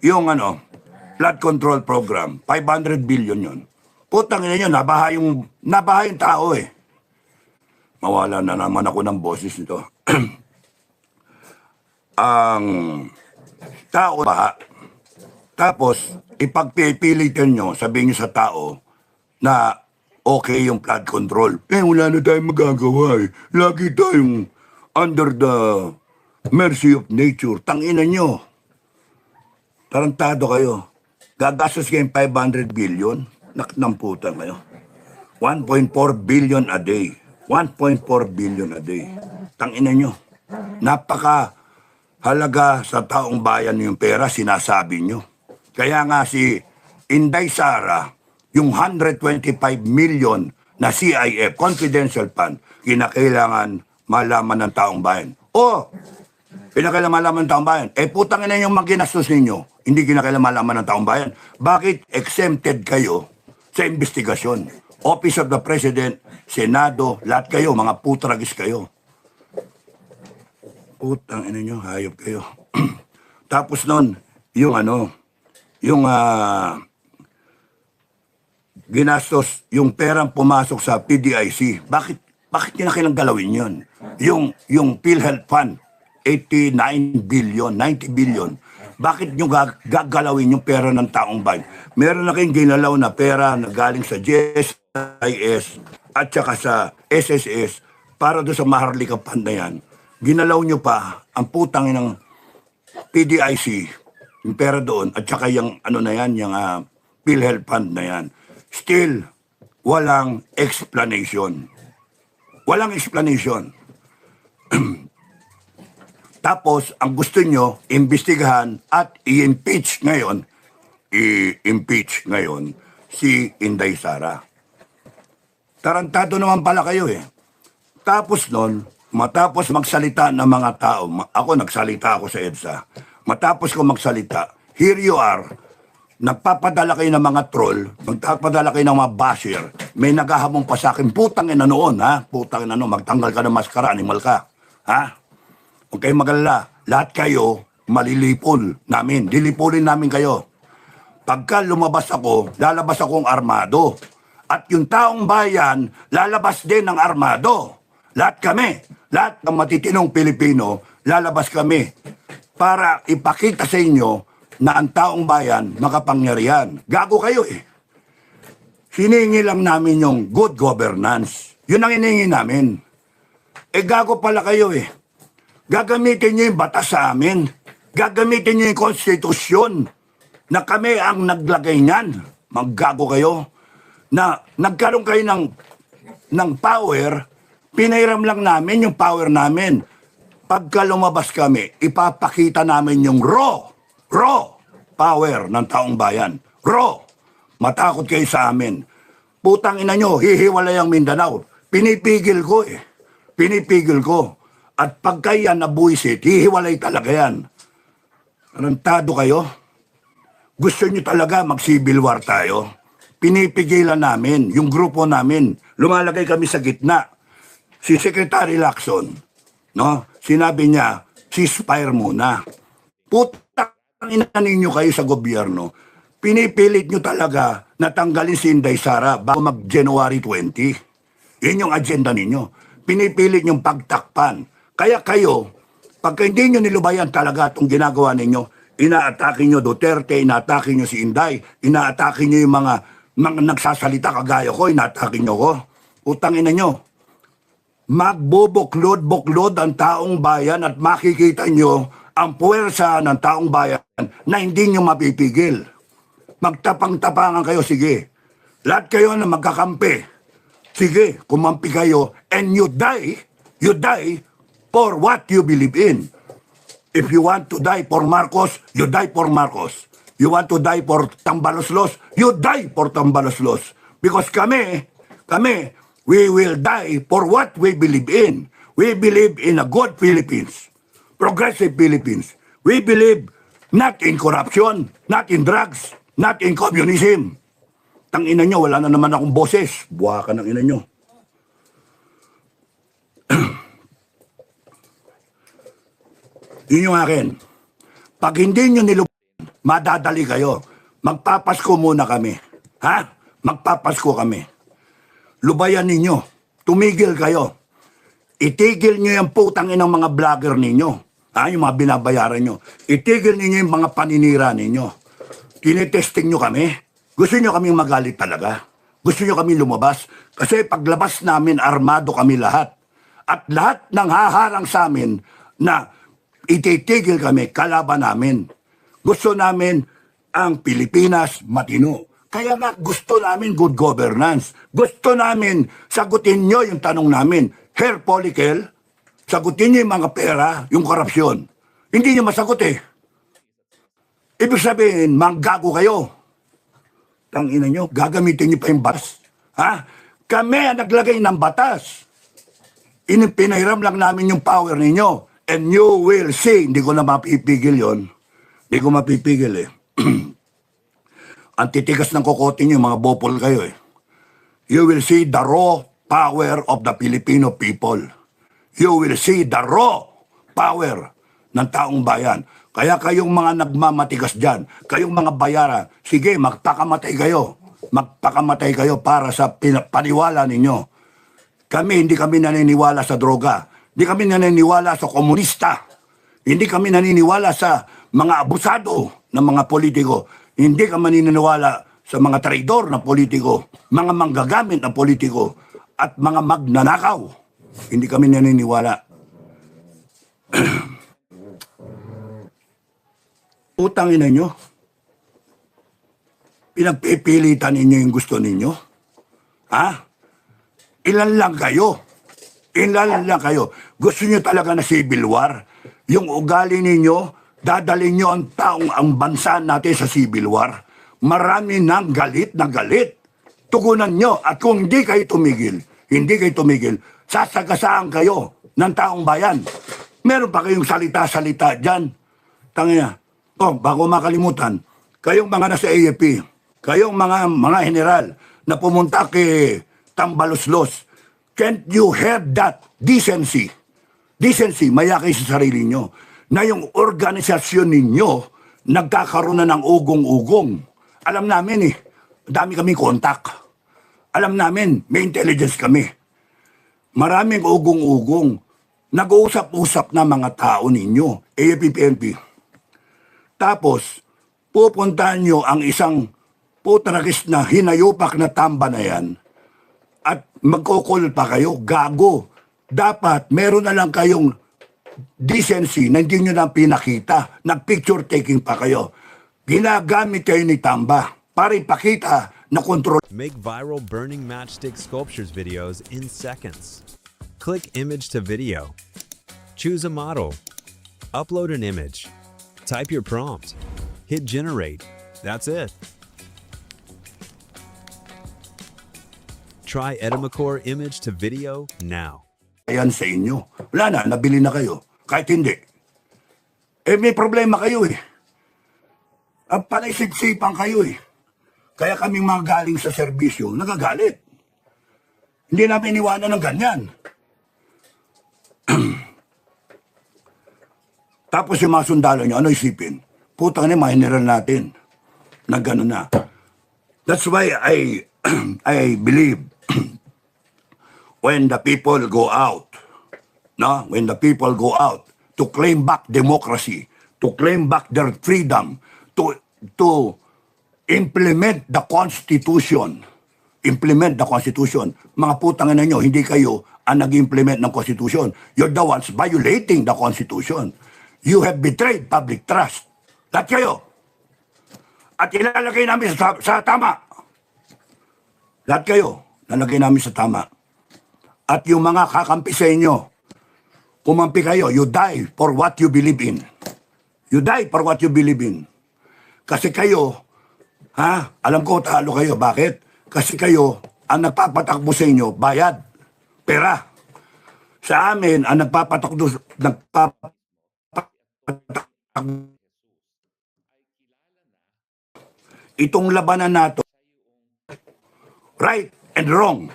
yung flood control program, 500 billion yun. Putang ina nyo, nabaha yung tao eh. Mawala na naman ako ng boses nito. Ang tao baha. Tapos, ipagpipilitan nyo, sabihin nyo sa tao na okay yung flood control. Wala na tayong magagawa eh. Lagi tayong under the mercy of nature. Tangina nyo. Tarantado kayo. Gagastos kayong 500 billion. Naknamputan kayo. 1.4 billion a day. 1.4 billion a day. Tangina nyo. Napaka halaga sa taong bayan yung pera, sinasabi nyo. Kaya nga si Inday Sara, yung 125 million na CIF, Confidential Fund, kinakailangan malaman ng taong bayan. Kinakailangan malaman ng taong bayan. Putang ina yung maginastos ninyo, hindi kinakailangan malaman ng taong bayan. Bakit exempted kayo sa investigasyon? Office of the President, Senado, lahat kayo, mga putragis kayo. Putang ina nyo, hayop kayo. Tapos nun, yung ginastos, yung perang pumasok sa PDIC. Bakit kinakailang galawin yun? Yung PhilHealth Fund, 89 billion, 90 billion. Bakit nyo gagalawin yung pera ng taong bayan? Meron na kayong ginalaw na pera na galing sa GSIS at saka sa SSS para doon sa Maharlika Fund na yan. Ginalaw nyo pa ang putang ng PDIC, yung pera doon, at saka yung yung PhilHealth Fund na yan. Still, walang explanation. Walang explanation. Tapos, ang gusto nyo, imbestigahan at i-impeach ngayon si Inday Sara. Tarantado naman pala kayo eh. Tapos nun, matapos magsalita ng mga tao, ako nagsalita ako sa EDSA, matapos ko magsalita, here you are, nagpapadala kayo ng mga troll, nagpapadala kayo ng mga basher, may naghahamong pa sa akin, putang ina noon, ha? Putang ina noon, magtanggal ka ng maskara, animal ka, ha? Huwag kayong magalala, lahat kayo, malilipol namin, dilipulin namin kayo. Pagka lumabas ako, lalabas akong armado. At yung taong bayan, lalabas din ng armado. Lahat kami, lahat ng matitinong Pilipino, lalabas kami para ipakita sa inyo na ang taong bayan makapangyarihan. Gago kayo eh. Hiningi lang namin yung good governance. Yun ang hiningi namin. Gago pala kayo eh. Gagamitin nyo yung batas sa amin. Gagamitin nyo yung konstitusyon na kami ang naglagay niyan. Maggago kayo. Na nagkaroon kayo ng power, pinairam lang namin yung power namin. Pagka lumabas kami, ipapakita namin yung raw power ng taong bayan. Raw. Matakot kayo sa amin. Putang ina nyo, hihiwalay ang Mindanao. Pinipigil ko eh. Pinipigil ko. At pagka yan nabuisit, hihiwalay talaga yan. Arantado kayo? Gusto nyo talaga mag-civil war tayo? Pinipigilan namin, yung grupo namin, lumalagay kami sa gitna. Si Secretary Lacson, no? Sinabi niya, ceasefire muna. Putang ina ninyo kayo sa gobyerno. Pinipilit nyo talaga na tanggalin si Inday Sara bago mag-January 20. Yun yung agenda ninyo. Pinipilit nyong pagtakpan. Kaya kayo, pagka hindi nyo nilubayan talaga itong ginagawa ninyo, inaatake nyo Duterte, inaatake nyo si Inday, inaatake nyo yung mga nagsasalita kagaya ko, inaatake nyo ko. Utang ina nyo. Magbubuklod-buklod ang taong bayan at makikita nyo ang puwersa ng taong bayan na hindi nyo mapipigil. Magtapang-tapangan kayo, sige. Lahat kayo na magkakampi. Sige, kumampi kayo and you die for what you believe in. If you want to die for Marcos, you die for Marcos. You want to die for Tambaloslos, you die for Tambaloslos. Because kami, we will die for what we believe in. We believe in a good Philippines, progressive Philippines. We believe not in corruption, not in drugs, not in communism. Tangina nyo, wala na naman akong boses. Buha ka ng ina nyo. Yun yung akin. Pag hindi nyo nilubayan, madadali kayo. Magpapasko muna kami. Ha? Magpapasko kami. Lubayan ninyo. Tumigil kayo. Itigil nyo yung putang inang mga vlogger ninyo. Ha? Yung mga binabayaran nyo. Itigil ninyo yung mga paninira ninyo. Tinitesting nyo kami. Gusto nyo kaming magalit talaga. Gusto nyo kami lumabas. Kasi paglabas namin, armado kami lahat. At lahat ng haharang sa amin na ititigil kami, kalaban namin. Gusto namin ang Pilipinas matino. Kaya nga gusto namin good governance. Gusto namin sagutin nyo yung tanong namin. Hair follicle, sagutin nyo yung mga pera, yung korupsyon. Hindi nyo masagot eh. Ibig sabihin, manggago kayo. Tangina nyo, gagamitin nyo pa yung batas. Ha? Kami ang naglagay ng batas. Pinahiram lang namin yung power ninyo. And you will see, hindi ko na mapipigil yon. Hindi ko mapipigil eh. Ang titigas ng kokote nyo, mga bopol kayo eh. You will see the raw power of the Filipino people. You will see the raw power ng taong bayan. Kaya kayong mga nagmamatigas dyan, kayong mga bayaran, sige, magpakamatay kayo. Magpakamatay kayo para sa paniwala ninyo. Hindi kami naniniwala sa droga. Hindi kami naniniwala sa komunista. Hindi kami naniniwala sa mga abusado ng mga politiko. Hindi kami naniniwala sa mga traidor na politiko, mga manggagamit na politiko, at mga magnanakaw. Hindi kami naniniwala. Utangin ninyo. Pinagpipilitan ninyo yung gusto ninyo. Ha? Ilan lang kayo? Ilan lang kayo? Gusto nyo talaga na civil war? Yung ugali ninyo, dadalhin nyo ang bansa natin sa civil war. Marami nang galit na galit. Tugunan nyo. At kung hindi kayo tumigil, sasagasaan kayo ng taong bayan. Meron pa kayong salita-salita dyan. Tangina. Bago makalimutan, kayong mga nasa AFP, kayong mga general na pumunta kay Tambaloslos, can't you have that decency? Decency, maya kayo sa sarili nyo, na yung organisasyon ninyo nagkakaroon na ng ugong-ugong. Alam namin dami kaming kontak. Alam namin, may intelligence kami. Maraming ugong-ugong. Nag-uusap-usap na mga tao ninyo, AFP, PNP. Tapos, pupuntahan nyo ang isang putragis na hinayupak na tamba na yan at magkukul pa kayo, gago. Dapat meron na lang kayong decency na hindi nyo lang pinakita. Nag-picture taking pa kayo. Ginagamit kayo ni Tamba para ipakita na kontrol. Make viral burning matchstick sculptures videos in seconds. Click image to video. Choose a model. Upload an image. Type your prompt. Hit generate. That's it. Try Edamacore image to video now. Ayan sa inyo. Wala na, nabili na kayo. Kahit hindi. May problema kayo eh. Panaisip-sipan kayo eh. Kaya kaming mga galing sa serbisyo, nagagalit. Hindi namin iniwanan ng ganyan. Tapos yung mga sundalo nyo, ano isipin? Putang na yung mga general natin. Na gano'n na. That's why I believe when the people go out, when the people go out to claim back democracy, to claim back their freedom, to implement the Constitution, mga putang na nyo, hindi kayo ang nag-implement ng Constitution. You're the ones violating the Constitution. You have betrayed public trust. Lahat kayo. At ilalagay namin sa tama. Lahat kayo, lalagay namin sa tama. At yung mga kakampi sa inyo, kumampi kayo, you die for what you believe in. You die for what you believe in. Kasi kayo, alam ko talo kayo. Bakit? Kasi kayo, ang nagpapatakbo sa inyo, bayad, pera. Sa amin, ang nagpapatakbo, itong labanan nato, right and wrong,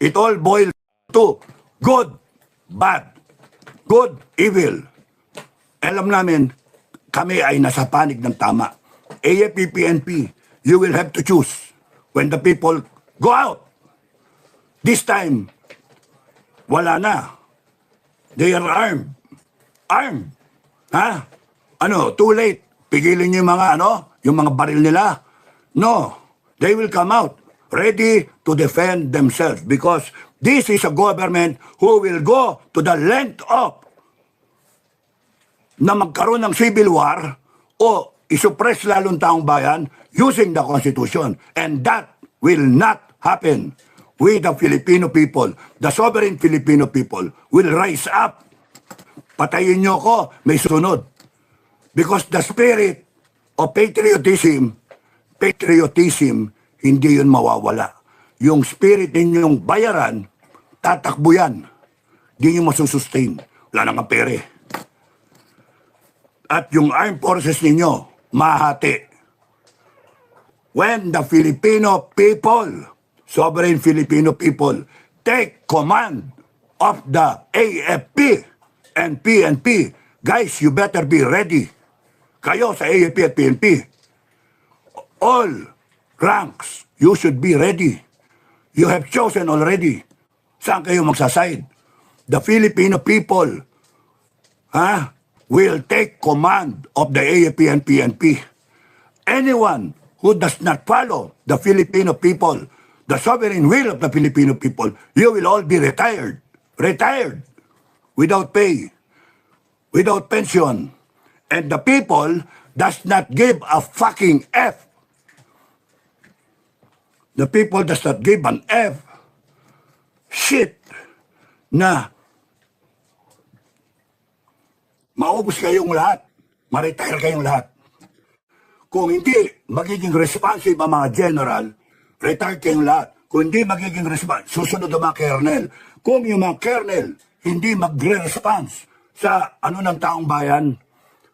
it all boils to good, bad, good, evil. Alam namin, kami ay nasa panig ng tama. AFP, PNP, you will have to choose when the people go out. This time, wala na. They are armed. Armed. Ha? Ano, too late. Pigilin niyo yung mga yung mga baril nila. No, they will come out ready to defend themselves because this is a government who will go to the length of na magkaroon ng civil war o isuppress lalong taong bayan using the Constitution. And that will not happen. We the Filipino people, the sovereign Filipino people will rise up. Patayin niyo ko, may sunod. Because the spirit of patriotism, hindi yun mawawala. Yung spirit ninyong bayaran, tatakbo yan. Hindi nyo masusustain. Wala nang pere. At yung armed forces ninyo, mahati. When the Filipino people, sovereign Filipino people, take command of the AFP and PNP, guys, you better be ready. Kayo sa AFP at PNP, all ranks, you should be ready. You have chosen already. Saan kayo magsaside? The Filipino people will take command of the AFP and PNP. Anyone who does not follow the Filipino people, the sovereign will of the Filipino people, you will all be retired. Retired. Without pay. Without pension. And the people does not give a fucking F. The people does not give an F. Shit. Na maubos kayong lahat. Ma-retire kayong lahat. Kung hindi magiging responsive ang mga general, retire kayong lahat. Kung hindi magiging responsive, susunod ang mga kernel. Kung yung mga kernel hindi magre-response sa ng taong bayan,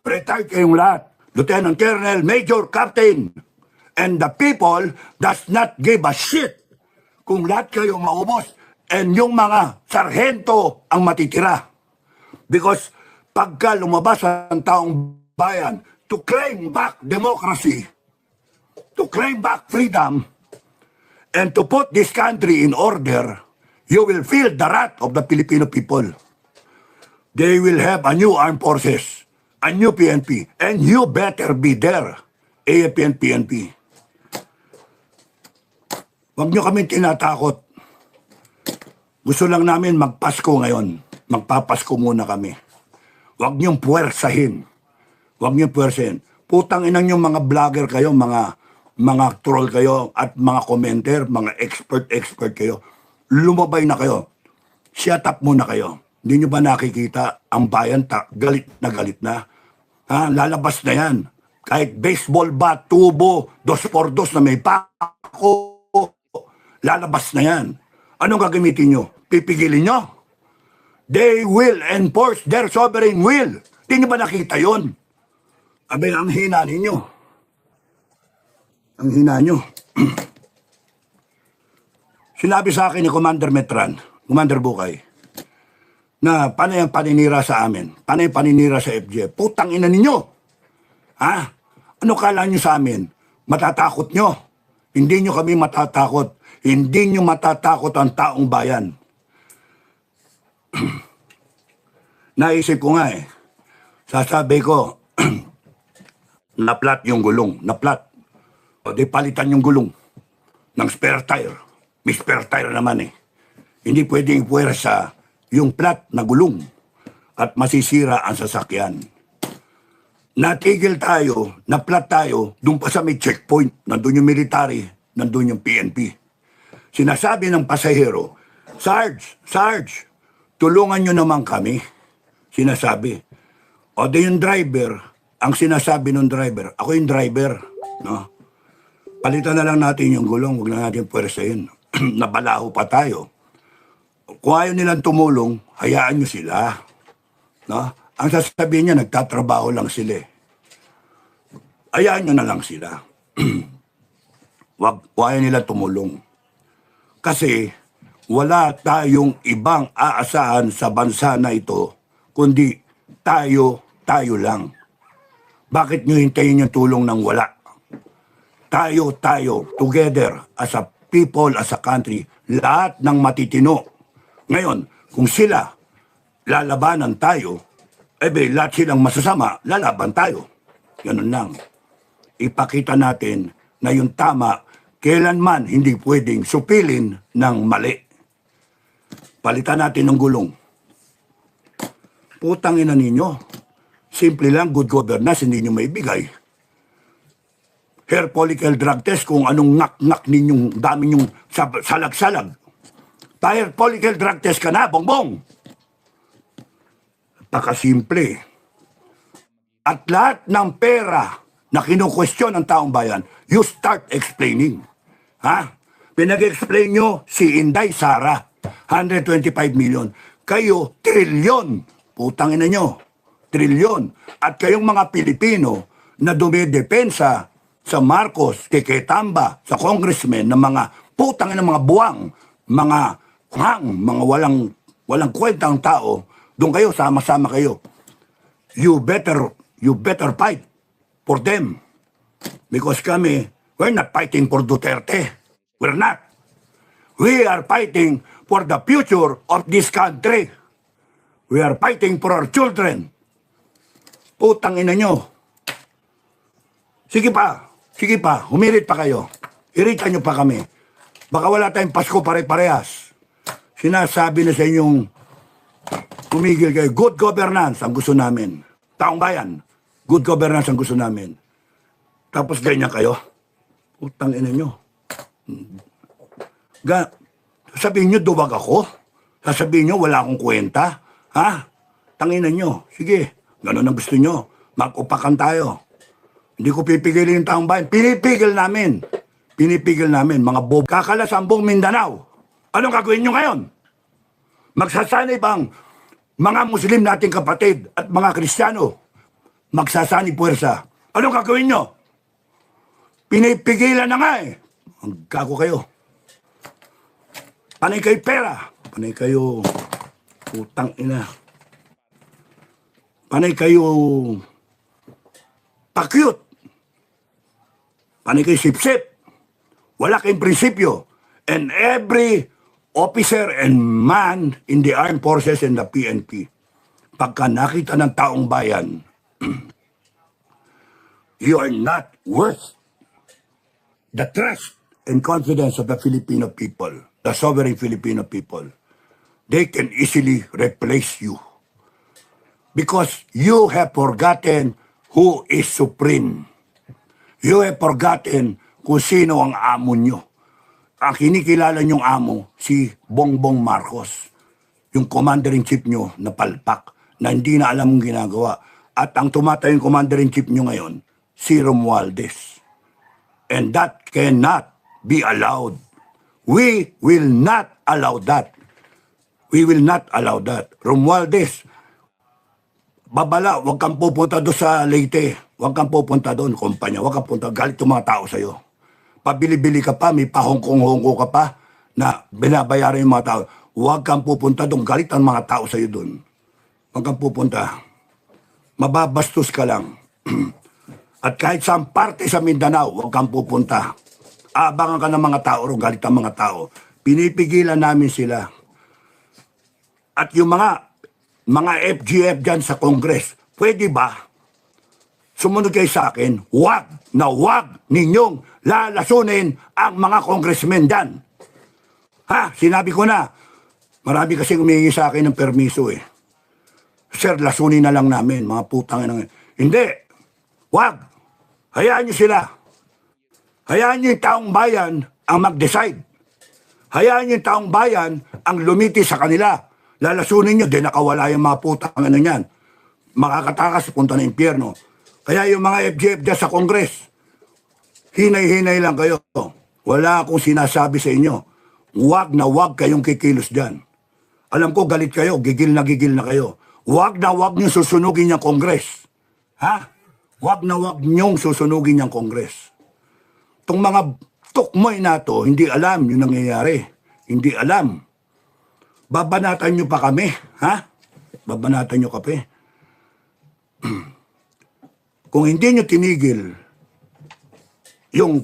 retire kayong lahat. Lieutenant Colonel, Major, Captain. And the people does not give a shit kung lahat kayo maubos and yung mga sarhento ang matitira. Because pagka lumabas ang taong bayan to claim back democracy, to claim back freedom, and to put this country in order, you will feel the wrath of the Filipino people. They will have a new armed forces, a new PNP, and you better be there, AFP and PNP. Huwag nyo kami tinatakot. Gusto lang namin magpasko ngayon. Magpapasko muna kami. Huwag nyong puwersahin. Huwag nyong puwersahin. Putang inang yung mga vlogger kayo, mga troll kayo, at mga commenter, mga expert kayo. Lumabay na kayo. Shut up muna kayo. Hindi nyo ba nakikita ang bayan galit na? Ha? Lalabas na yan. Kahit baseball bat, tubo, 2x2 na may pako, lalabas na yan. Anong gagamitin nyo? Pipigilin nyo? They will enforce their sovereign will. Hindi nyo ba nakita yun? Abay, ang hina ninyo. Ang hina nyo. Sinabi sa akin ni Commander Metran, Commander Bukay, na panay ang paninira sa amin, panay paninira sa FJ. Putang ina ninyo. Ha? Ano kala nyo sa amin? Matatakot nyo? Hindi nyo kami matatakot. Hindi nyo matatakot ang taong bayan. Naisip ko nga sasabi ko, naplat yung gulong, naplat. O di palitan yung gulong ng spare tire. May spare tire naman Hindi pwedeng puwersa yung plat na gulong at masisira ang sasakyan. Natigil tayo, naplat tayo, doon pa sa may checkpoint, nandun yung military, nandun yung PNP. Sinasabi ng pasahero, Sarge, tulungan nyo naman kami. Sinasabi. O di yung driver, ang sinasabi ng driver, ako yung driver, no? Palitan na lang natin yung gulong, huwag na natin puwersahin. Nabalaho pa tayo. Kung ayaw nilang tumulong, hayaan nyo sila. No? Ang sasabihin niya, nagtatrabaho lang sila. Hayaan nyo na lang sila. Huwag ayaw nila tumulong. Kasi wala tayong ibang aasahan sa bansa na ito, kundi tayo lang. Bakit nyo hintayin yung tulong ng wala? Tayo, together, as a people, as a country, lahat ng matitino. Ngayon, kung sila lalabanan tayo, lahat silang masasama, lalaban tayo. Ganun lang. Ipakita natin na yung tama, kailanman hindi pwedeng supilin ng mali. Palitan natin ng gulong. Putang ina ninyo. Simple lang, good governance, hindi nyo maibigay. Hair follicle drug test, kung anong ngak-ngak ninyong dami nyong salag-salag. Pa-hair follicle drug test ka na, bongbong. Pakasimple. At lahat ng pera na kinukwestiyon ng taong bayan, you start explaining. Ha? Pinag-explain nyo si Inday Sara, 125 million. Kayo, trilyon. Putang ina nyo. Trilyon. At kayong mga Pilipino na dumidepensa sa Marcos, kay Tamba, sa congressman, ng mga putang ina, mga buwang, mga mga walang kwentang tao, doon kayo, sama-sama kayo. You better fight for them. Because kami, we're not fighting for Duterte. We're not. We are fighting for the future of this country. We are fighting for our children. Putang ina nyo. Sige pa, humirit pa kayo. Iritan nyo pa kami. Baka wala tayong Pasko pare-parehas. Sinasabi na sa inyong tumigil kayo. Good governance ang gusto namin. Taong bayan, good governance ang gusto namin. Tapos ganyan kayo. Putang ina nyo. Sasabihin nyo, duwag ako? Sasabihin nyo, wala akong kwenta? Ha? Tanginan nyo. Sige, ganun ang gusto nyo. Mag-upakan tayo. Hindi ko pipigilin yung taong bayan. Pinipigil namin. Mga bob. Kakalas ang buong Mindanao. Anong gagawin nyo ngayon? Magsasanib ang mga Muslim nating kapatid at mga Kristiyano. Magsasanib puwersa. Anong gagawin nyo? Pinipigilan na nga eh. Ang gago kayo. Panay kayo pera. Panay kayo utang ina. Panay kayo pakyut. Panay kayo sip-sip. Wala kayong prinsipyo. And every officer and man in the armed forces and the PNP, pagka nakita ng taong bayan, you are not worth the trust and confidence of the Filipino people, the sovereign Filipino people. They can easily replace you. Because you have forgotten who is supreme. You have forgotten kung sino ang amo nyo. Ang kinikilala nyong amo, si Bongbong Marcos. Yung commander-in-chief nyo na palpak, na hindi na alam ang ginagawa. At ang tumatayong commander-in-chief nyo ngayon, si Romualdez. And that cannot be allowed. We will not allow that. We will not allow that. Romualdez, babala, huwag kang pupunta doon sa Leyte. Huwag kang pupunta doon, kumpanya. Huwag kang pupunta. Galit yung mga tao sa'yo. Pabili-bili ka pa, may pahongkong-hongko ka pa na binabayaran yung mga tao. Huwag kang pupunta doon. Galit ang mga tao sa'yo doon. Huwag kang pupunta. Mababastos ka lang. At kahit saan parte sa Mindanao, huwag kang pupunta. Abangan ka ng mga tao ro, galit ang mga tao. Pinipigilan namin sila. At yung mga FGF dyan sa Congress, pwede ba sumunod kayo sa akin? Huwag ninyong lalasunin ang mga congressmen dyan. Ha? Sinabi ko na. Marami kasing humingi sa akin ng permiso eh. Sir, lasunin na lang namin, mga putang ina. Hindi. Huwag. Hayaan nyo sila. Hayaan nyo yung taong bayan ang mag-decide. Hayaan nyo yung taong bayan ang lumiti sa kanila. Lalasunin nyo, di nakawala yung mga putang ano yan. Makakatakas, punta na impyerno. Kaya yung mga FGF dyan sa Congress, hinay-hinay lang kayo. Wala akong sinasabi sa inyo. Huwag kayong kikilos dyan. Alam ko galit kayo, gigil na kayo. Huwag nyo susunugin yung Congress. Ha? Huwag nyo susunugin yung Congress. Itong mga tukmoy na to, hindi alam yung nangyayari. Hindi alam. Babanatan nyo pa kami. Ha? Babanatan nyo kami. Kung hindi nyo tinigil yung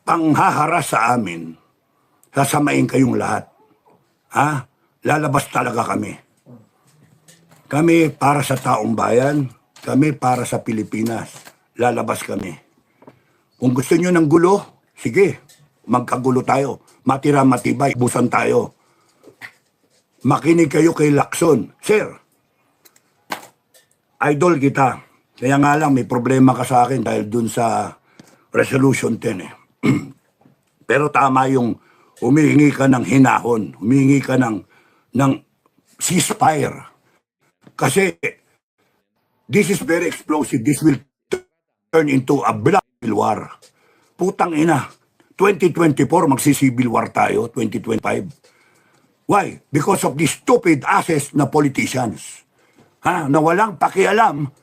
panghaharas sa amin, sasamain kayong lahat. Ha? Lalabas talaga kami. Kami para sa taong bayan, kami para sa Pilipinas. Lalabas kami. Kung gusto nyo ng gulo, sige, magkagulo tayo. Matira matibay, busan tayo. Makinig kayo kay Lacson. Sir, idol kita. Kaya nga lang, may problema ka sa akin dahil dun sa Resolution 10 eh. Pero tama yung humihingi ka ng hinahon, humihingi ka ng ceasefire. Kasi this is very explosive. This will turn into a blood war. Putang ina. 2024, magsi-civil war tayo, 2025. Why? Because of these stupid asses na politicians. Na walang pakialam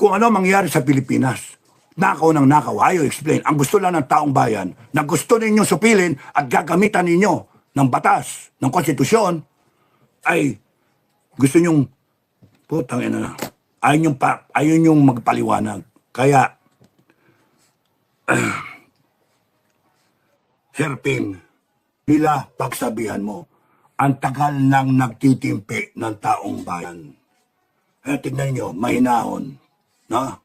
kung ano mangyari sa Pilipinas. Nakaw ng nakaw. Ayaw explain. Ang gusto lang ng taong bayan na gusto ninyong supilin at gagamitan ninyo ng batas, ng konstitusyon, ay gusto nyong putang ina na. Ayaw nyong magpaliwanag. Kaya, Sir Ping, nila pagsabihan mo, ang tagal nang nagtitimpi ng taong bayan. Tignan nyo, mahinahon. No?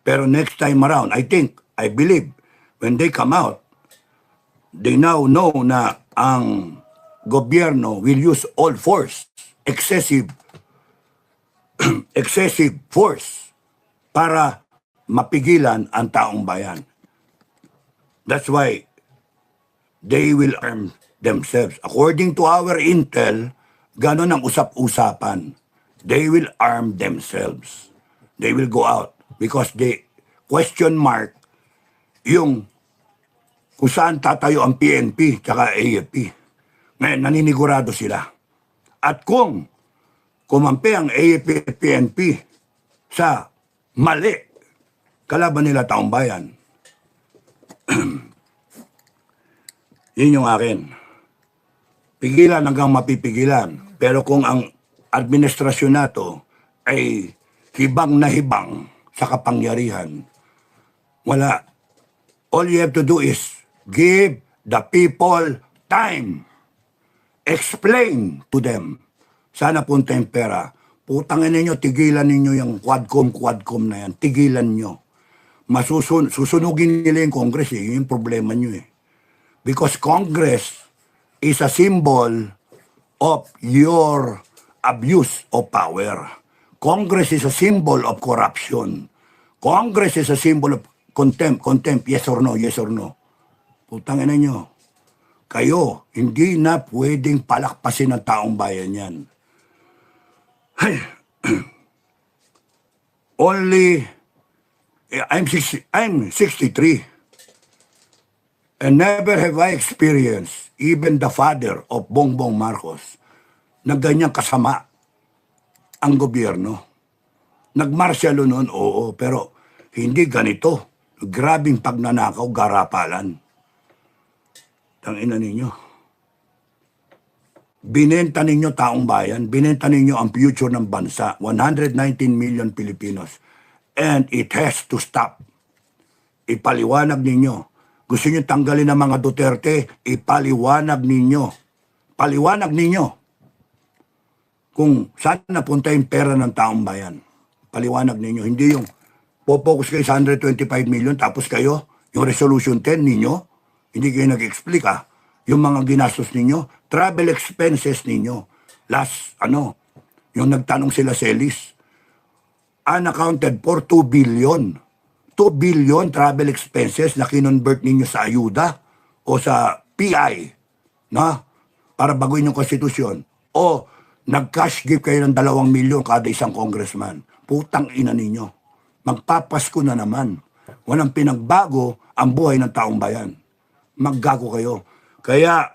Pero next time around, I believe, when they come out, they now know na ang gobyerno will use all force, excessive force, para mapigilan ang taong bayan. That's why they will arm themselves. According to our intel, ganon ang usap-usapan. They will arm themselves. They will go out because they question mark yung kung saan tatayo ang PNP tsaka AFP. Ngayon, naninigurado sila. At kung kumampi ang AFP at PNP sa mali, kalaban nila taong bayan. Yun yung akin. Pigilan hanggang mapipigilan. Pero kung ang administrasyon na to ay hibang na hibang sa kapangyarihan, wala. All you have to do is give the people time. Explain to them. Sana punta yung pera. Putangin ninyo, tigilan ninyo yung quadcom na yan. Tigilan nyo. Susunugin nila yung Congress eh. Yun yung problema nyo eh. Because Congress is a symbol of your abuse of power. Congress is a symbol of corruption. Congress is a symbol of contempt, yes or no, yes or no. Putangin na nyo. Kayo, hindi na pwedeng palakpasin ng taong bayan yan. I'm 63. And never have I experienced even the father of Bongbong Marcos na ganyang kasama ang gobyerno. Nagmarsyalo noon, oo, pero hindi ganito. Grabing pagnanakaw, garapalan. Tangina ninyo. Binenta ninyo taong bayan, binenta ninyo ang future ng bansa, 119 million Filipinos. And it has to stop. Ipaliwanag ninyo. Gusto nyo tanggalin ang mga Duterte, ipaliwanag ninyo. Paliwanag ninyo kung saan napunta yung pera ng taong bayan. Paliwanag ninyo. Hindi yung popokus kayo sa 125 million tapos kayo, yung resolution 10 ninyo, hindi kayo nag-explic yung mga ginastos ninyo, travel expenses ninyo. Yung nagtanong sila sa Elis, unaccounted for 2 billion. 2 billion travel expenses na kinonvert ninyo sa ayuda o sa PI, na para baguhin yung konstitusyon. O nag-cash gift kayo ng 2 milyon kada isang congressman. Putang ina ninyo. Magpapasko na naman. Walang pinagbago ang buhay ng taong bayan. Maggago kayo. Kaya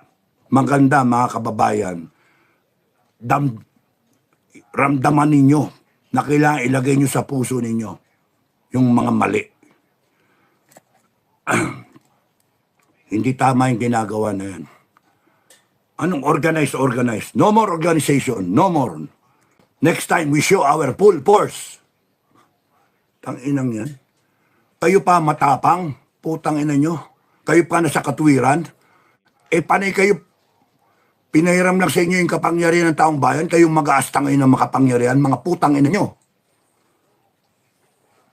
maganda mga kababayan, ramdaman ninyo na kailangan ilagay nyo sa puso ninyo yung mga mali. Hindi tama yung ginagawa na yan. Anong organize? No more organization. No more. Next time, we show our full force. Tanginang yan. Kayo pa matapang, putang ina nyo. Kayo pa nasa katwiran. Panay kayo, pinahiram lang sa inyo yung kapangyarihan ng taong bayan, kayong mag-aasta ngayon ng makapangyarihan, mga putang ina nyo.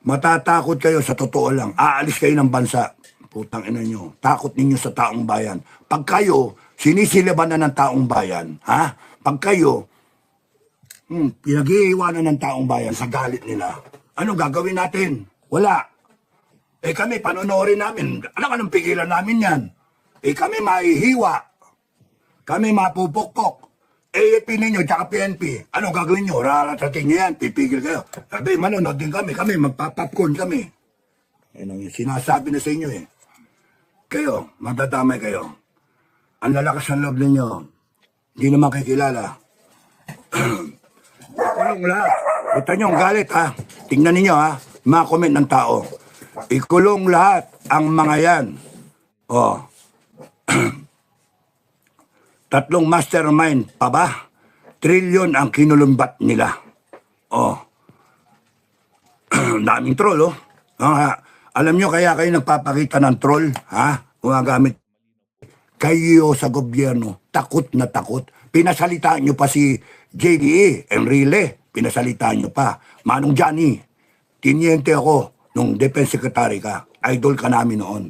Matatakot kayo sa totoo lang. Aalis kayo ng bansa. Putang ina nyo. Takot ninyo sa taong bayan. Pag kayo, sinisilaban na ng taong bayan, ha? Pag kayo, pinag-iiwanan ng taong bayan sa galit nila, ano gagawin natin? Wala. Kami, panonorin namin. Anong pigilan namin yan? Kami maihiwa. Kami mapupukpok. AFP ninyo, tsaka PNP. Ano gagawin nyo? Raratating nyo yan, pipigil kayo. Sabi, manonood din kami magpapopcorn kami. Yan ang sinasabi na sa inyo eh. Kayo, madadamay kayo. Ang lalakas ng loob ninyo, hindi naman kayo kilala. Kulong lahat. Kita nyo ang galit ha. Tingnan ninyo ha, mga comment ng tao. Ikulong lahat ang mga yan. Oh. 3 mastermind pa ba? Trilyon ang kinulumbat nila. Oh. Daming troll, oh. Alam nyo kaya kayo nagpapakita ng troll, ha? Gumagamit. Kayo sa gobyerno, takot na takot. Pinasalitaan nyo pa si JDE, Enrile. Pinasalitaan nyo pa. Manong Johnny, tiniente ako nung Defense Secretary ka. Idol ka namin noon.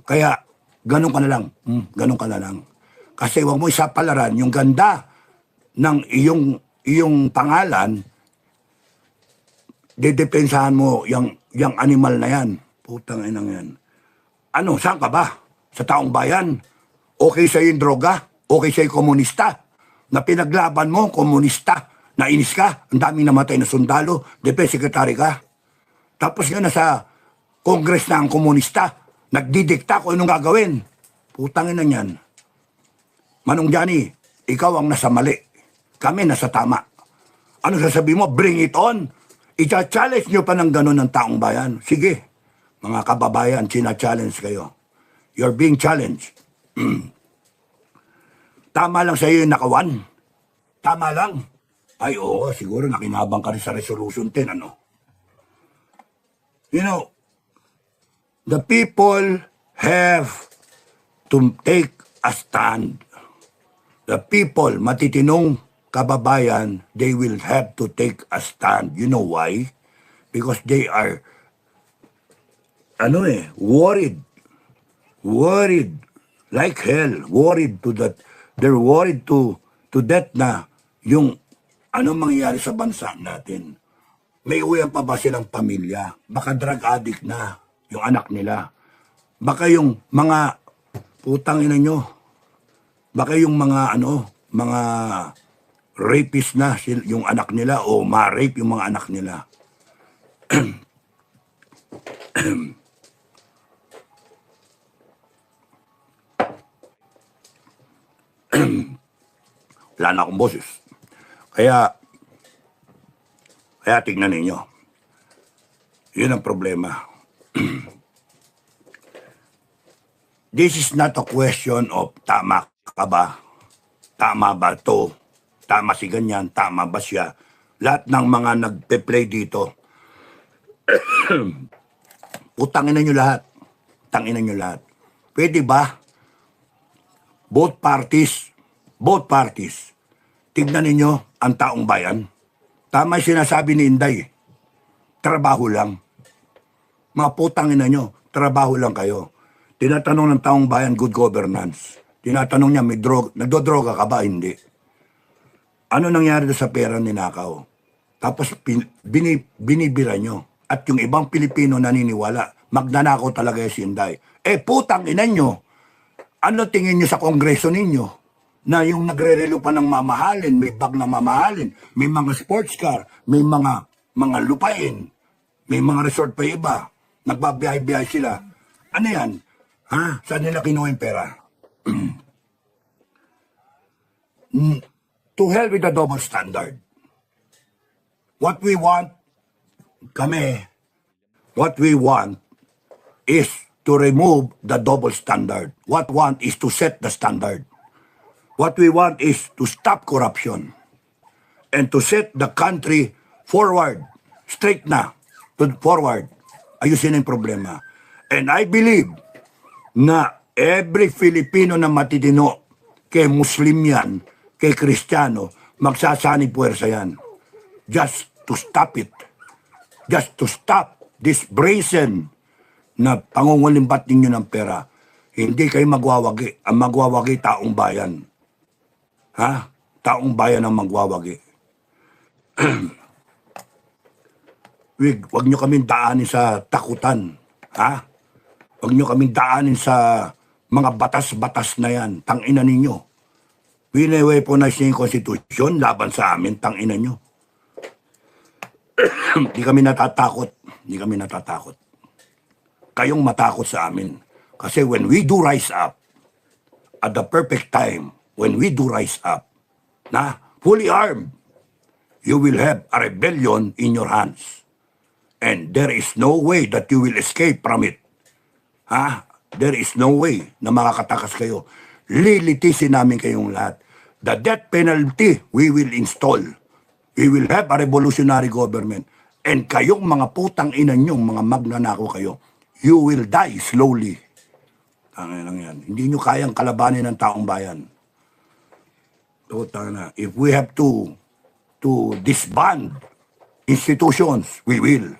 Kaya, ganun ka na lang. Ganun ka na lang. Kasi huwag mo isapalaran yung ganda ng iyong pangalan, dedepensahan mo yung animal na yan. Putang inang yan. Ano, saan ka ba? Sa taong bayan? Okay sa'yo yung droga? Okay sa'yo komunista? Na pinaglaban mo, komunista? Nainis ka? Ang daming namatay na sundalo? Defense Secretary ka? Tapos nga nasa Congress na ang komunista? Nagdidikta kung anong gagawin? Putang inang yan. Manong Johnny, ikaw ang nasa mali. Kami nasa tama. Ano sasabihin mo? Bring it on. Icha-challenge nyo pa ng gano'n ng taong bayan. Sige, mga kababayan, sina-challenge kayo. You're being challenged. Tama lang sa iyo yung nakawan. Tama lang. Ay, oo, siguro nakinabang ka rin sa Resolution 10, ano? You know, the people have to take a stand. The people, matitinong kababayan, they will have to take a stand. You know why? Because they are, worried. Worried. Like hell. Worried to that. They're worried to that na yung anong mangyayari sa bansa natin. May uwian pa ba silang pamilya? Baka drug addict na yung anak nila. Baka yung mga putang ina nyo. Baka yung mga mga rapist na yung anak nila o ma-rape yung mga anak nila. Wala na akong boses. Kaya tignan ninyo. Yun ang problema. This is not a question of tama ka ba? Tama ba to? Tama si ganyan? Tama ba siya? Lahat ng mga nagpe-play dito, utangin nyo lahat. Tangin nyo lahat. Pwede ba? Both parties, tignan ninyo ang taong bayan. Tama yung sinasabi ni Inday. Trabaho lang. Mga putangin nyo, trabaho lang kayo. Tinatanong ng taong bayan, good governance. Tinatanong niya, nagdodroga ka ba? Hindi. Ano nangyari sa pera ninakaw? Tapos binibira nyo. At yung ibang Pilipino naniniwala, magnanakaw talaga si Inday. Putang ina nyo. Ano tingin nyo sa kongreso ninyo? Na yung nagre-relo pa ng mamahalin, may bag na mamahalin, may mga sports car, may mga lupain, may mga resort pa iba. Nagbabiyahe-biyahe sila. Ano yan? Ha? Saan nila kinuha yung pera? To hell with the double standard. What we want is to remove the double standard. What we want is to set the standard. What we want is to stop corruption and to set the country forward, straight na. forward. Ayusin yung problema. And I believe na every Filipino na matitino, kay Muslim yan, kay Kristiyano, magsasani puwersa yan. Just to stop it. Just to stop this brazen na pangungulimbat ninyo ng pera. Hindi kayo magwawagi. Ang magwawagi, taong bayan. Ha? Taong bayan ang magwawagi. Huwag nyo kaming daanin sa takutan. Ha? Huwag nyo kaming daanin sa mga batas-batas na yan. Tangina ninyo. Wine-weaponize niyo yung konstitusyon laban sa amin. Tangina nyo. Hindi kami natatakot. Hindi kami natatakot. Kayong matakot sa amin. Kasi when we do rise up, at the perfect time, when we do rise up, na fully armed, you will have a rebellion in your hands. And there is no way that you will escape from it. Ha? There is no way na makakatakas kayo. Lilitisin namin kayong lahat. The death penalty, we will install. We will have a revolutionary government. And kayong mga putang ina nyong, mga magnanako kayo, you will die slowly. Tangin lang yan. Hindi nyo kayang kalabanin ng taong bayan. Tangin na. If we have to disband institutions, we will.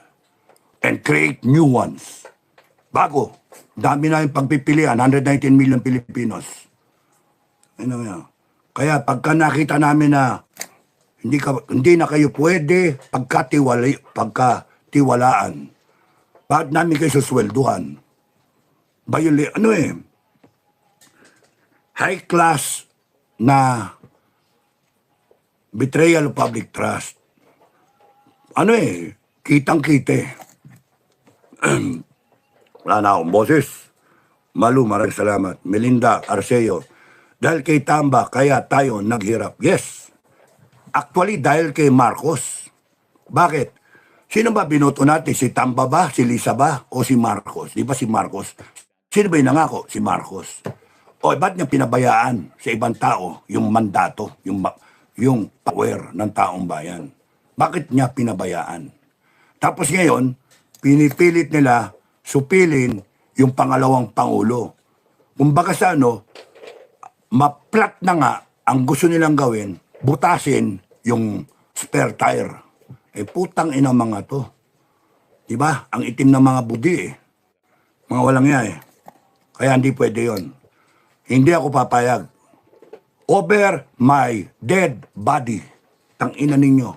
And create new ones. Bago, dami na yung pagpipilian, 119 million Filipinos. Ano yan? Kaya pagka nakita namin na hindi na kayo pwede pagkatiwalaan, bakit namin kayo suswelduhan? High class na betrayal of public trust. Kitang-kite. Wala na akong boses. Malu, maraming salamat. Melinda Arceo. Dahil kay Tamba, kaya tayo naghirap. Yes. Actually, dahil kay Marcos. Bakit? Sino ba binoto natin? Si Tamba ba? Si Lisa ba? O si Marcos? Di ba si Marcos? Sino ba yung nangako? Si Marcos. O ba't niya pinabayaan sa ibang tao yung mandato, yung power ng taong bayan? Bakit niya pinabayaan? Tapos ngayon, pinipilit nila supilin yung pangalawang pangulo. Kumbaga sa maplat na nga ang gusto nilang gawin, butasin yung spare tire. Putang ina mga to. Diba? Ang itim ng mga budi Mga walang yan Kaya hindi pwede yon. Hindi ako papayag. Over my dead body. Tangina ninyo.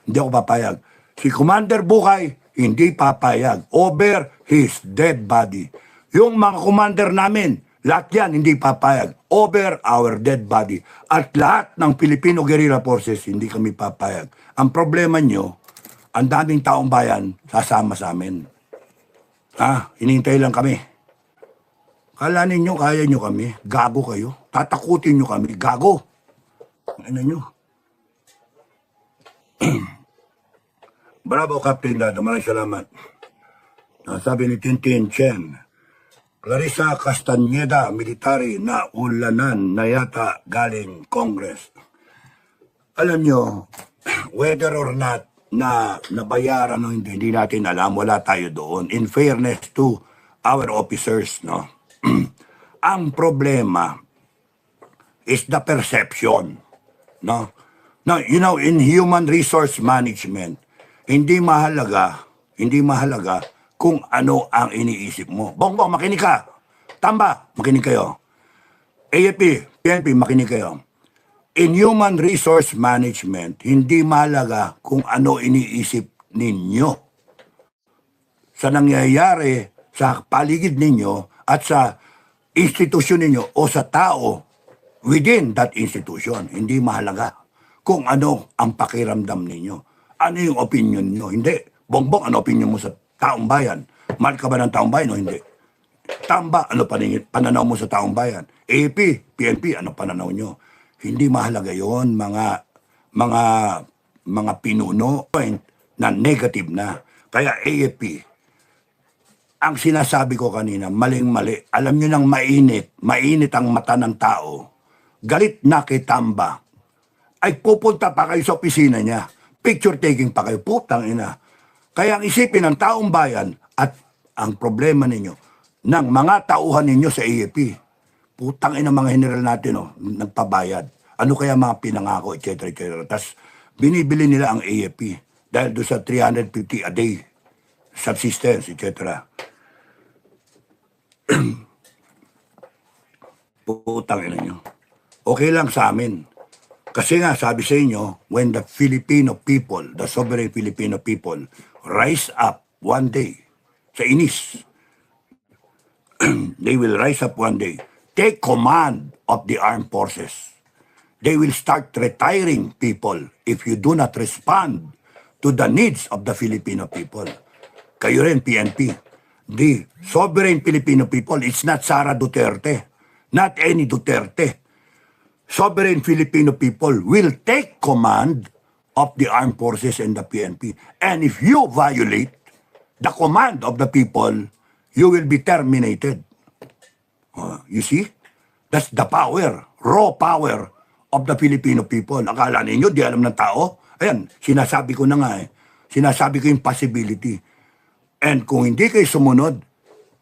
Hindi ako papayag. Si Commander Bukay, hindi papayag. Over his dead body. Yung mga commander namin, lahat yan hindi papayag. Over our dead body. At lahat ng Filipino Guerrilla Forces, hindi kami papayag. Ang problema nyo, ang daming taong bayan, sasama sa amin. Hinintay lang kami. Kala ninyo, kaya nyo kami. Gago kayo. Tatakutin nyo kami. Gago. Ano nyo? Bravo, Captain Dado. Maraming salamat. Sabi ni Tintin Chen, Clarissa Castañeda, military na ulanan na yata galing Congress. Alam nyo, whether or not na nabayaran o hindi natin alam, wala tayo doon. In fairness to our officers, no? Ang problema is the perception, no? Now, in human resource management, hindi mahalaga kung ano ang iniisip mo. Bongbong, makinig ka. Tamba, makinig kayo. AFP, PNP, makinig kayo. In human resource management, hindi mahalaga kung ano iniisip ninyo. Sa nangyayari sa paligid ninyo at sa institusyon ninyo o sa tao within that institution, hindi mahalaga kung ano ang pakiramdam ninyo. Ano yung opinion nyo? Hindi. Bongbong, ano opinion mo sa taong bayan? Mahal ka ba ng taong bayan o hindi? Tamba, ano pananaw mo sa taong bayan? AP, PNP, ano pananaw nyo? Hindi mahalaga yon mga pinuno na negative na. Kaya AFP, ang sinasabi ko kanina, maling-mali. Alam nyo nang mainit ang mata ng tao. Galit na kay Tamba. Ay pupunta pa kayo sa opisina niya. Picture taking pa kayo. Putang ina. Kaya ang isipin ng taong bayan at ang problema ninyo, ng mga tauhan ninyo sa AFP, putang ina mga general natin, oh, nagpabayad. Ano kaya mga pinangako, etc. etc. Tapos binibili nila ang AFP dahil doon sa 350 a day subsistence, etc. Putang ina nyo. Okay lang sa amin. Kasi nga, sabi sa inyo, when the Filipino people, the sovereign Filipino people, rise up one day, sa inis, they will rise up one day, take command of the armed forces. They will start retiring people if you do not respond to the needs of the Filipino people. Kayo rin, PNP. The sovereign Filipino people, it's not Sara Duterte, not any Duterte. Sovereign Filipino people will take command of the armed forces and the PNP. And if you violate the command of the people, you will be terminated. You see? That's the power, raw power of the Filipino people. Akala ninyo, di alam ng tao? Ayan, sinasabi ko na nga eh. Sinasabi ko yung possibility. And kung hindi kayo sumunod,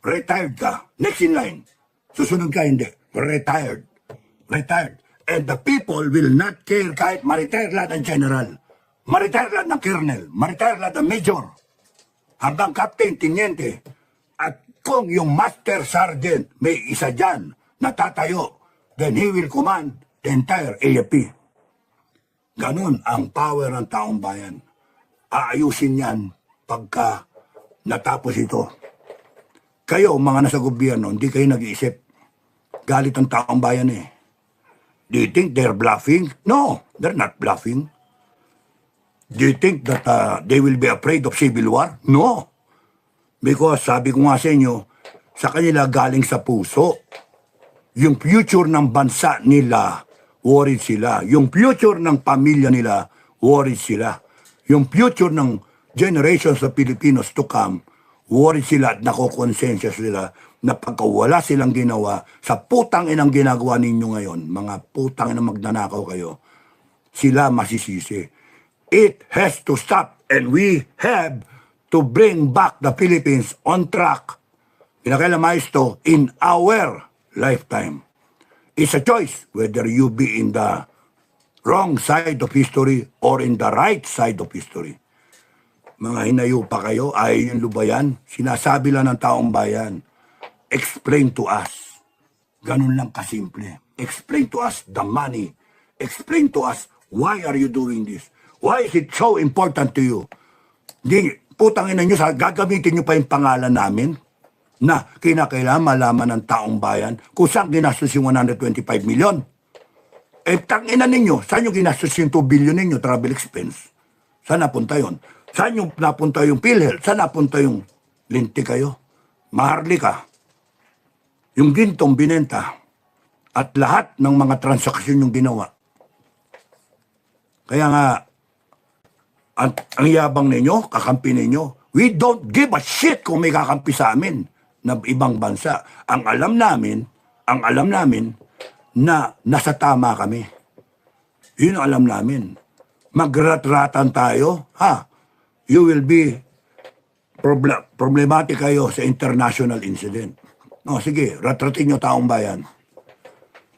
retired ka. Next in line. Susunod ka, hindi. Retired. Retired. And the people will not care kahit ma-retire lahat ng general, ma-retire lahat ng colonel, ma-retire lahat ng major, hanggang captain, tiniente. At kung yung master sergeant may isa dyan na tatayo, then he will command the entire AFP. Ganun ang power ng taong bayan. Aayusin yan pagka natapos ito. Kayo, mga nasa gobyerno, hindi kayo nag-iisip. Galit ang taong bayan eh. Do you think they're bluffing? No, they're not bluffing. Do you think that they will be afraid of civil war? No. Because sabi ko nga sa inyo, sa kanila galing sa puso. Yung future ng bansa nila, worried sila. Yung future ng pamilya nila, worried sila. Yung future ng generations of Filipinos to come, worried sila at nakokonsensya sila na pagka wala silang ginawa sa putang inang ginagawa ninyo ngayon, mga putang inang magnanakaw kayo, sila masisisi. It has to stop and we have to bring back the Philippines on track. Pinakailamayos to in our lifetime. It's a choice whether you be in the wrong side of history or in the right side of history. Mga hinayo pa kayo, ayaw yung lubayan, sinasabi lang ng taong bayan, explain to us. Ganun lang kasimple. Explain to us the money. Explain to us why are you doing this? Why is it so important to you? Di, putang ina nyo, gagamitin nyo pa yung pangalan namin na kinakailangan malaman ng taong bayan kung saan ginastos yung 125 million. Eh, tangina ninyo, saan yung ginastos yung 2 billion ninyo travel expense? Saan napunta yun? Saan yung napunta yung PhilHealth? Saan napunta yung linti kayo? Maharlika. Yung gintong binenta at lahat ng mga transaksyon yung ginawa. Kaya nga, ang yabang ninyo, kakampi ninyo, we don't give a shit kung may kakampi sa amin na ibang bansa. Ang alam namin na nasa tama kami. Yun ang alam namin. Magrat-ratan tayo, you will be problematic kayo sa international incident. No, sige, ratratin nyo taong bayan.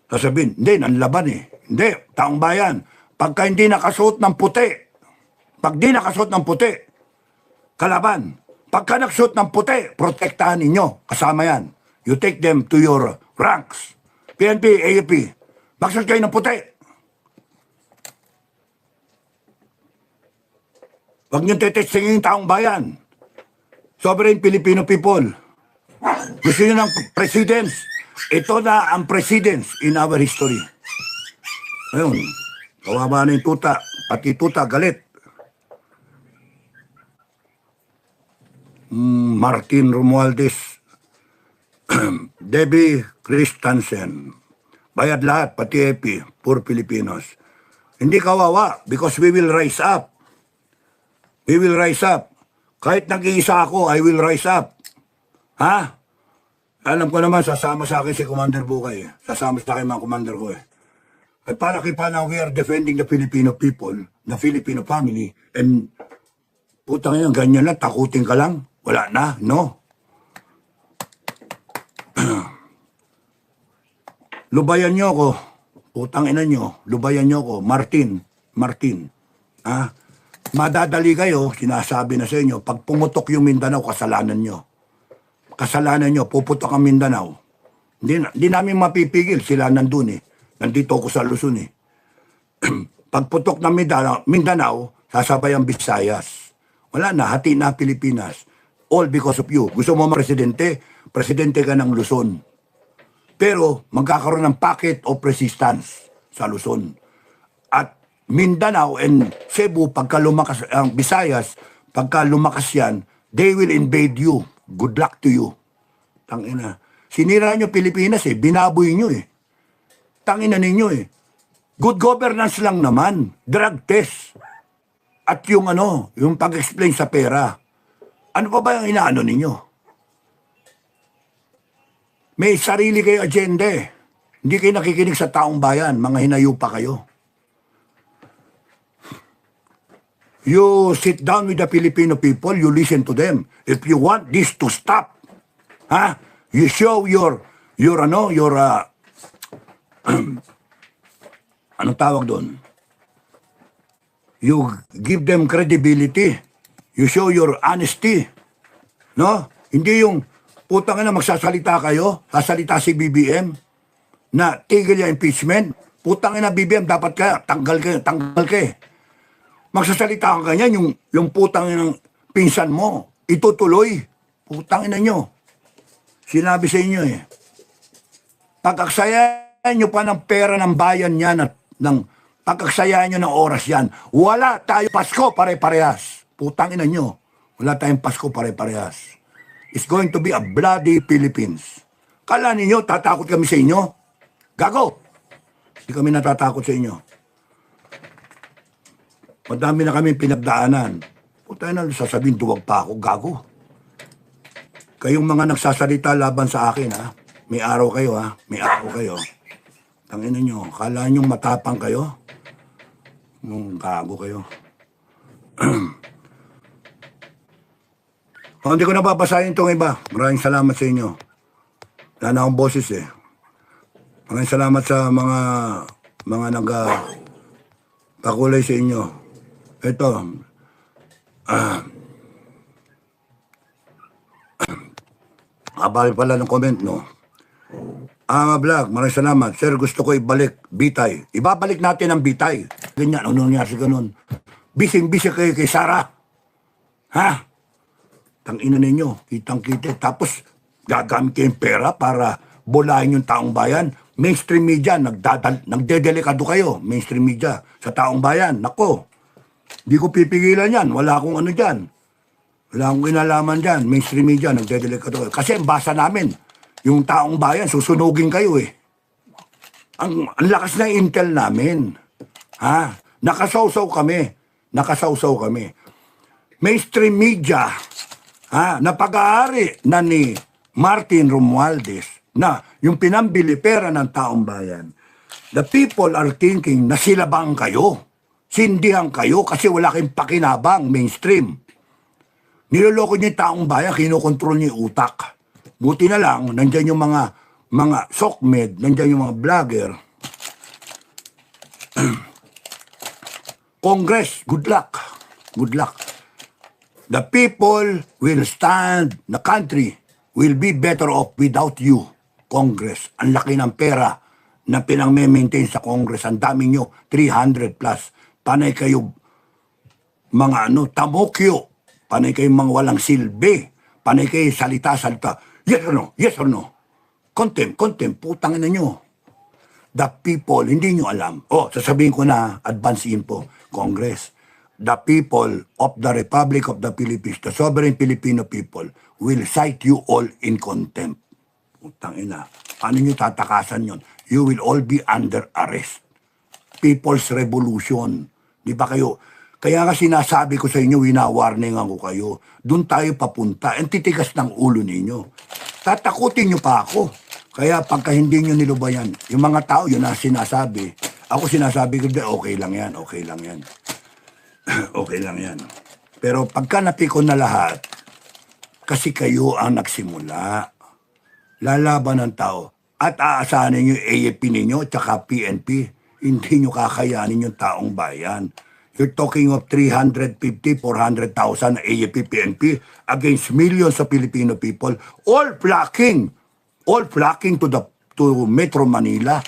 Sasabihin, hindi, nanlaban eh. Hindi, taong bayan, pagka hindi nakasuot ng puti, pag di nakasuot ng puti, kalaban. Pagka nakasuot ng puti, protektahan ninyo, kasama yan. You take them to your ranks. PNP, AFP, magsuot kayo ng puti. Huwag nyo tetestingin yung taong bayan. Sovereign Filipino people. Gusto nyo ng presidents? Ito na ang presidents in our history. Ayun, kawawa na yung tuta. Pati tuta, galit. Martin Romualdez, Debbie Christensen, bayad lahat, pati EPI, poor Filipinos. Hindi kawawa because we will rise up. We will rise up. Kahit nag-iisa ako, I will rise up. Ha? Alam ko naman, sasama sa akin si Commander Bukay. Sasama sa akin mga commander ko eh. At para na we are defending the Filipino people, the Filipino family, and Putang ina, ganyan lang, takutin ka lang. Wala na, no? Lubayan nyo ako. Putang ina nyo, lubayan nyo ako. Martin. Ha? Madadali kayo, sinasabi na sa inyo, pag pumutok yung Mindanao, kasalanan nyo. Kasalanan nyo, puputok ang Mindanao. Hindi namin mapipigil, sila nandun eh. Nandito ako sa Luzon eh. Pagputok ng Mindanao, sasabay ang Visayas. Wala na, hati na Pilipinas. All because of you. Gusto mo presidente ka ng Luzon. Pero magkakaroon ng packet of resistance sa Luzon. At Mindanao and Cebu, pagka lumakas ang Visayas, pagka lumakas yan, they will invade you. Good luck to you. Tangina. Sinira nyo Pilipinas eh, binaboy nyo eh. Tangina ninyo eh. Good governance lang naman, drug test. At yung yung pag-explain sa pera. Ano pa ba yung inaano ninyo? May sarili kayo agenda eh. Hindi kayo nakikinig sa taong bayan, mga hinayupa kayo. You sit down with the Filipino people, you listen to them. If you want this to stop, you show your anong tawag doon? You give them credibility. You show your honesty. No? Hindi yung putang ina magsasalita kayo, sasalita si BBM na tigil yung impeachment. Putang ina BBM, dapat ka, tanggal ka eh. Magsasalita ka ganyan, yung putang ina ng pinsan mo, itutuloy. Putang ina nyo. Sinabi sa inyo eh. Pagkaksayan nyo pa ng pera ng bayan yan at pagkaksayan nyo ng oras yan, wala tayo Pasko pare-parehas. Putang ina nyo. Wala tayong Pasko pare-parehas. It's going to be a bloody Philippines. Kala ninyo, tatakot kami sa inyo? Gago! Hindi kami natatakot sa inyo. Madami na kami pinagdaanan. Putang ina, sasabihin duwag pa ako, gago. Kayong mga nagsasalita laban sa akin, ha? May araw kayo, ha? May araw kayo. Tangina nyo, kala nyo matapang kayo? Gago kayo. Hindi ko nababasahin itong iba. Maraming salamat sa inyo. Wala na akong boses eh. Maraming salamat sa mga pakulay sa inyo. Ito. Abali pala ng comment, no? Vlog, maraming salamat. Sir, gusto ko ibalik Bitay. Ibabalik natin ang Bitay. Ganyan, ano nangyari sa ganun? Bising-bising kayo kay Sarah. Ha? Tangina ninyo, kitang-kita. Tapos, gagamit kayong pera para bulahin yung taong bayan. Mainstream media, nagdedelikado kayo. Mainstream media sa taong bayan. Nako, di ko pipigilan yan. Wala akong ano dyan. Wala akong kinalaman dyan. Mainstream media, nagdedelikado kayo. Kasi ang basa namin, yung taong bayan, susunugin kayo eh. Ang lakas na intel namin. Ha? Nakasawsaw kami. Mainstream media, na pag-aari na ni Martin Romualdez na yung pinambili pera ng taong bayan. The people are thinking na sila bang kayo? Sindihan kayo kasi wala kayong pakinabang mainstream. Niloloko niyo yung taong bayan, kinokontrol niyo yung utak. Buti na lang, nandyan yung mga sokmed, nandyan yung mga vlogger. Congress, good luck. Good luck. The people will stand, the country will be better off without you, Congress. Ang laki ng pera na pinang-maintain sa Congress. Ang dami nyo, 300 plus. Panay kayo, mga tamokyo. Panay kayo mga walang silbi. Panay kayo salita-salita. Yes or no? Yes or no? Contempt, putang ina nyo. The people, hindi nyo alam. Sasabihin ko na, advance info, Congress. The people of the Republic of the Philippines, the sovereign Filipino people, will cite you all in contempt. Putang ina. Paano nyo tatakasan yun? You will all be under arrest. People's Revolution. Di ba kayo? Kaya nga sinasabi ko sa inyo, wina-warningan ko kayo. Doon tayo papunta. Ang titigas ng ulo ninyo. Tatakutin nyo pa ako. Kaya pagka hindi nyo nilubayan, yung mga tao, yun na sinasabi. Ako sinasabi ko, okay lang yan. Okay lang yan. Pero pagka napikon na lahat, kasi kayo ang nagsimula. Lalaban ng tao. At aasahan ninyo yung AFP ninyo tsaka PNP. Hindi nyo kakayanin yung taong bayan. You're talking of 350, 400,000 na AFP, PNP against millions of Filipino people all flocking to Metro Manila